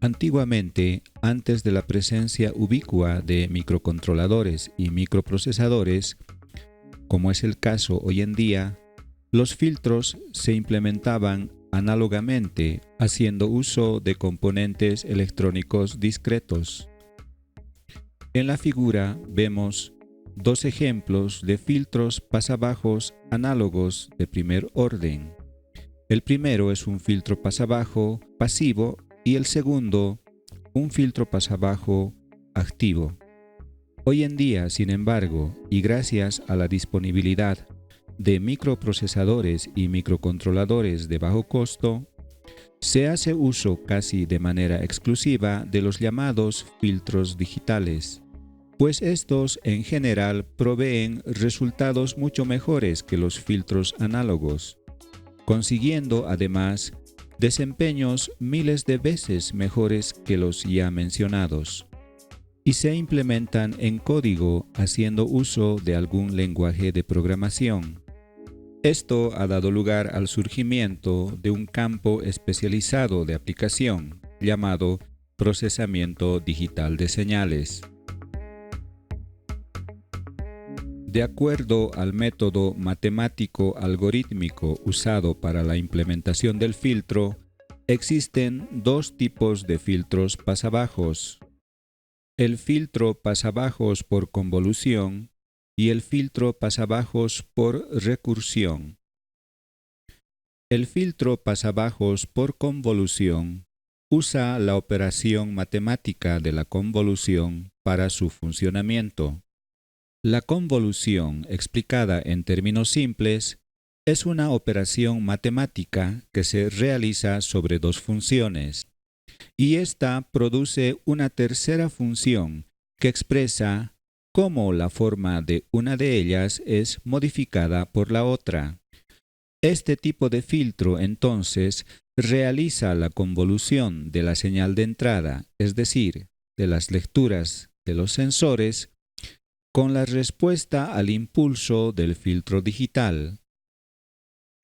Antiguamente, antes de la presencia ubicua de microcontroladores y microprocesadores, como es el caso hoy en día, los filtros se implementaban análogamente haciendo uso de componentes electrónicos discretos. En la figura vemos dos ejemplos de filtros pasabajos análogos de primer orden. El primero es un filtro pasabajo pasivo y el segundo un filtro pasabajo activo. Hoy en día, sin embargo, y gracias a la disponibilidad de microprocesadores y microcontroladores de bajo costo, se hace uso casi de manera exclusiva de los llamados filtros digitales, pues estos en general proveen resultados mucho mejores que los filtros análogos, consiguiendo además desempeños miles de veces mejores que los ya mencionados, y se implementan en código haciendo uso de algún lenguaje de programación. Esto ha dado lugar al surgimiento de un campo especializado de aplicación llamado procesamiento digital de señales. De acuerdo al método matemático algorítmico usado para la implementación del filtro, existen dos tipos de filtros pasabajos: el filtro pasabajos por convolución y el filtro pasabajos por recursión. El filtro pasabajos por convolución usa la operación matemática de la convolución para su funcionamiento. La convolución, explicada en términos simples, es una operación matemática que se realiza sobre dos funciones, y ésta produce una tercera función que expresa cómo la forma de una de ellas es modificada por la otra. Este tipo de filtro, entonces, realiza la convolución de la señal de entrada, es decir, de las lecturas de los sensores, con la respuesta al impulso del filtro digital.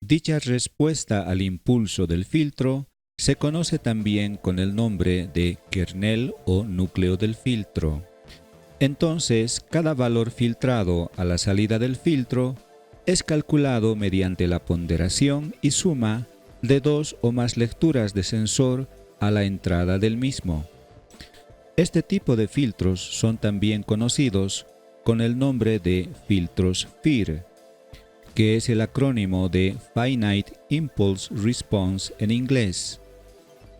Dicha respuesta al impulso del filtro se conoce también con el nombre de kernel o núcleo del filtro. Entonces, cada valor filtrado a la salida del filtro es calculado mediante la ponderación y suma de dos o más lecturas de sensor a la entrada del mismo. Este tipo de filtros son también conocidos con el nombre de filtros FIR, que es el acrónimo de Finite Impulse Response en inglés,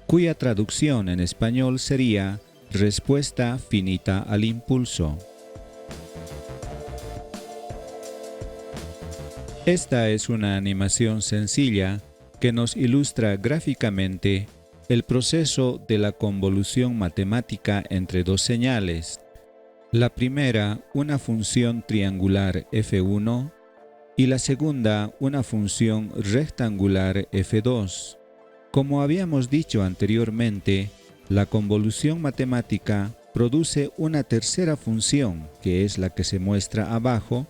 cuya traducción en español sería respuesta finita al impulso. Esta es una animación sencilla que nos ilustra gráficamente el proceso de la convolución matemática entre dos señales. La primera, una función triangular f1, y la segunda, una función rectangular f2. Como habíamos dicho anteriormente, la convolución matemática produce una tercera función, que es la que se muestra abajo,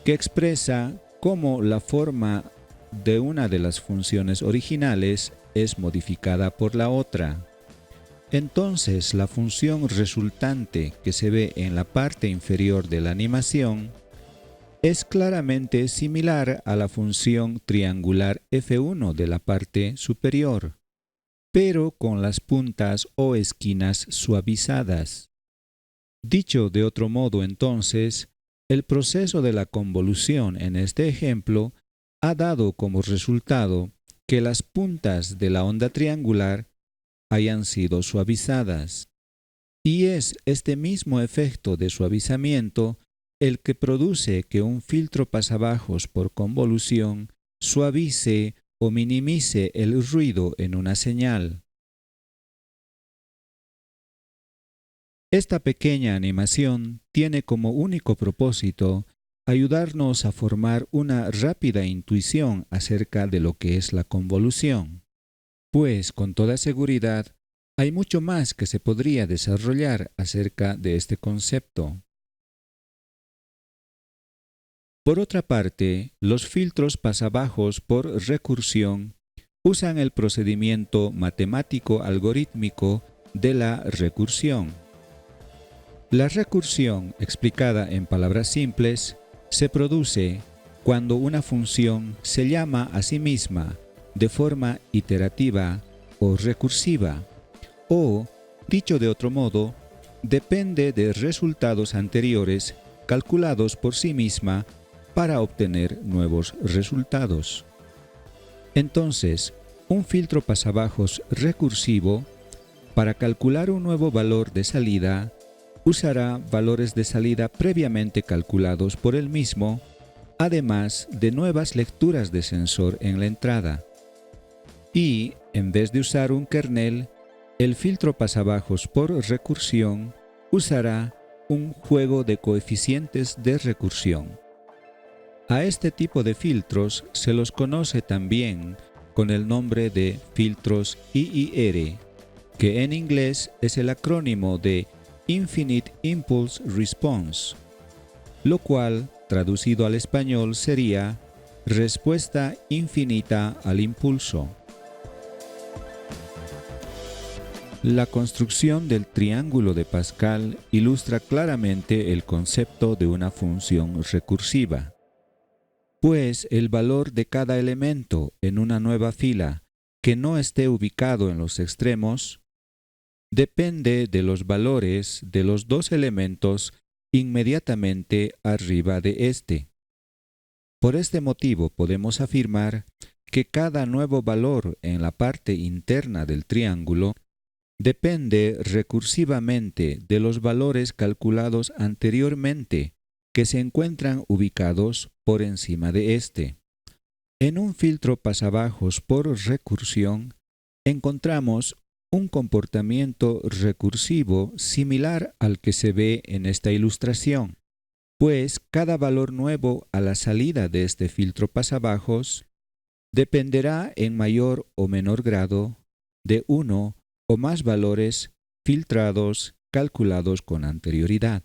que expresa cómo la forma de una de las funciones originales es modificada por la otra. Entonces, la función resultante que se ve en la parte inferior de la animación es claramente similar a la función triangular f1 de la parte superior, pero con las puntas o esquinas suavizadas. Dicho de otro modo, entonces, el proceso de la convolución en este ejemplo ha dado como resultado que las puntas de la onda triangular hayan sido suavizadas. Y es este mismo efecto de suavizamiento el que produce que un filtro pasabajos por convolución suavice o minimice el ruido en una señal. Esta pequeña animación tiene como único propósito ayudarnos a formar una rápida intuición acerca de lo que es la convolución, pues con toda seguridad hay mucho más que se podría desarrollar acerca de este concepto. Por otra parte, los filtros pasabajos por recursión usan el procedimiento matemático algorítmico de la recursión. La recursión, explicada en palabras simples, se produce cuando una función se llama a sí misma de forma iterativa o recursiva, o, dicho de otro modo, depende de resultados anteriores calculados por sí misma para obtener nuevos resultados. Entonces, un filtro pasabajos recursivo, para calcular un nuevo valor de salida, usará valores de salida previamente calculados por él mismo, además de nuevas lecturas de sensor en la entrada. Y, en vez de usar un kernel, el filtro pasabajos por recursión usará un juego de coeficientes de recursión. A este tipo de filtros se los conoce también con el nombre de filtros IIR, que en inglés es el acrónimo de Infinite Impulse Response, lo cual, traducido al español, sería respuesta infinita al impulso. La construcción del triángulo de Pascal ilustra claramente el concepto de una función recursiva, pues el valor de cada elemento en una nueva fila que no esté ubicado en los extremos depende de los valores de los dos elementos inmediatamente arriba de éste. Por este motivo podemos afirmar que cada nuevo valor en la parte interna del triángulo depende recursivamente de los valores calculados anteriormente que se encuentran ubicados por encima de éste. En un filtro pasabajos por recursión encontramos un comportamiento recursivo similar al que se ve en esta ilustración, pues cada valor nuevo a la salida de este filtro pasabajos dependerá en mayor o menor grado de uno o más valores filtrados calculados con anterioridad.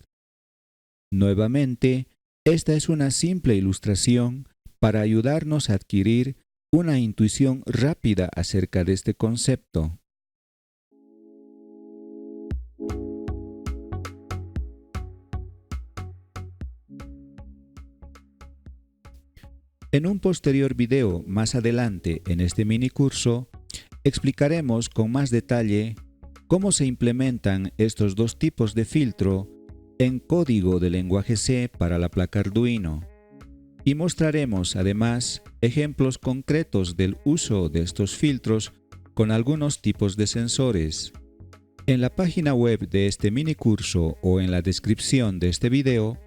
Nuevamente, esta es una simple ilustración para ayudarnos a adquirir una intuición rápida acerca de este concepto. En un posterior video más adelante en este mini curso, explicaremos con más detalle cómo se implementan estos dos tipos de filtro en código de lenguaje C para la placa Arduino, y mostraremos además ejemplos concretos del uso de estos filtros con algunos tipos de sensores. En la página web de este mini curso o en la descripción de este video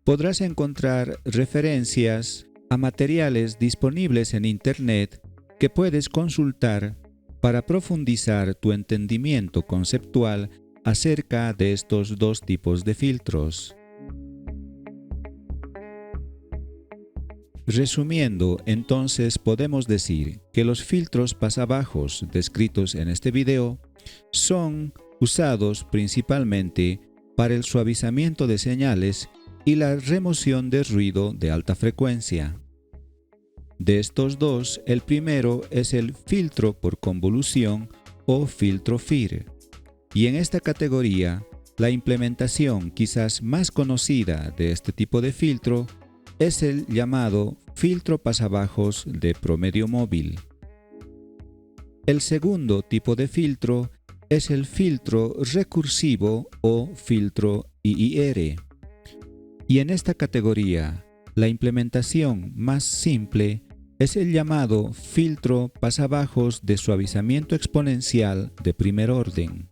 podrás encontrar referencias a materiales disponibles en Internet que puedes consultar para profundizar tu entendimiento conceptual acerca de estos dos tipos de filtros. Resumiendo, entonces podemos decir que los filtros pasabajos descritos en este video son usados principalmente para el suavizamiento de señales y la remoción de ruido de alta frecuencia. De estos dos, el primero es el filtro por convolución o filtro FIR, y en esta categoría, la implementación quizás más conocida de este tipo de filtro es el llamado filtro pasabajos de promedio móvil. El segundo tipo de filtro es el filtro recursivo o filtro IIR, y en esta categoría, la implementación más simple es el llamado filtro pasabajos de suavizamiento exponencial de primer orden.